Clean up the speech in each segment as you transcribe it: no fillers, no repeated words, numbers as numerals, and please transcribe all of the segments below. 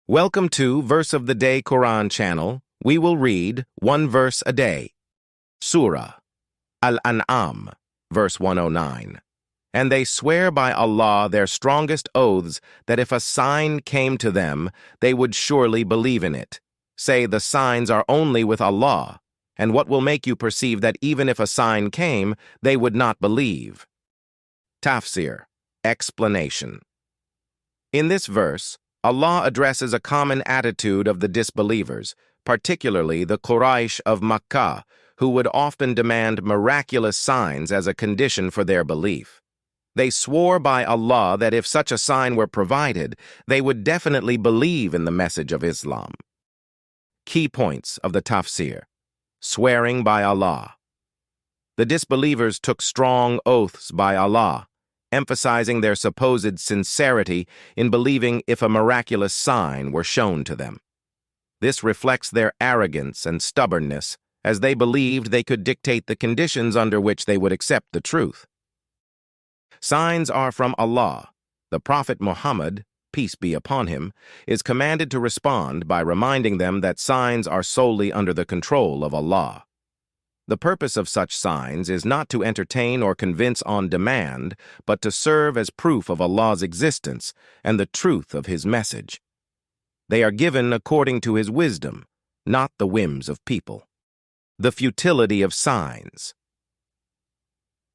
Welcome to Verse of the Day Quran channel. We will read one verse a day. Surah Al An'am Verse 109. And they swear by Allah their strongest oaths that if a sign came to them, they would surely believe in it. Say the signs are only with Allah, and what will make you perceive that even if a sign came, they would not believe? Tafsir, explanation. In this verse, Allah addresses a common attitude of the disbelievers, particularly the Quraysh of Makkah, who would often demand miraculous signs as a condition for their belief. They swore by Allah that if such a sign were provided, they would definitely believe in the message of Islam. Key points of the tafsir. Swearing by Allah. The disbelievers took strong oaths by Allah, emphasizing their supposed sincerity in believing if a miraculous sign were shown to them. This reflects their arrogance and stubbornness, as they believed they could dictate the conditions under which they would accept the truth. Signs are from Allah. The Prophet Muhammad, peace be upon him, is commanded to respond by reminding them that signs are solely under the control of Allah. The purpose of such signs is not to entertain or convince on demand, but to serve as proof of Allah's existence and the truth of His message. They are given according to His wisdom, not the whims of people. The futility of signs.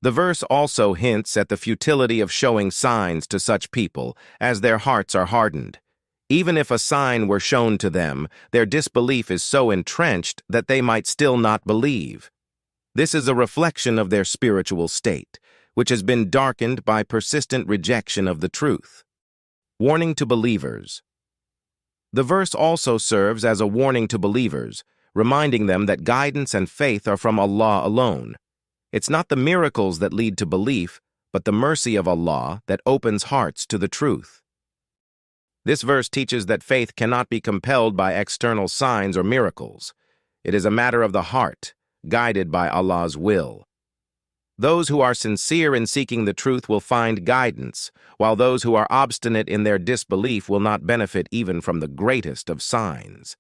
The verse also hints at the futility of showing signs to such people, as their hearts are hardened. Even if a sign were shown to them, their disbelief is so entrenched that they might still not believe. This is a reflection of their spiritual state, which has been darkened by persistent rejection of the truth. Warning to believers. The verse also serves as a warning to believers, reminding them that guidance and faith are from Allah alone. It's not the miracles that lead to belief, but the mercy of Allah that opens hearts to the truth. This verse teaches that faith cannot be compelled by external signs or miracles. It is a matter of the heart, guided by Allah's will. Those who are sincere in seeking the truth will find guidance, while those who are obstinate in their disbelief will not benefit even from the greatest of signs.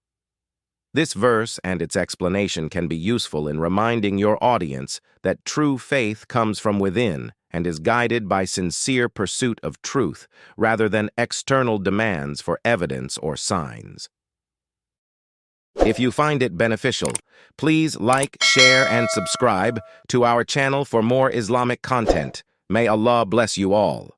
This verse and its explanation can be useful in reminding your audience that true faith comes from within and is guided by sincere pursuit of truth rather than external demands for evidence or signs. If you find it beneficial, please like, share, and subscribe to our channel for more Islamic content. May Allah bless you all.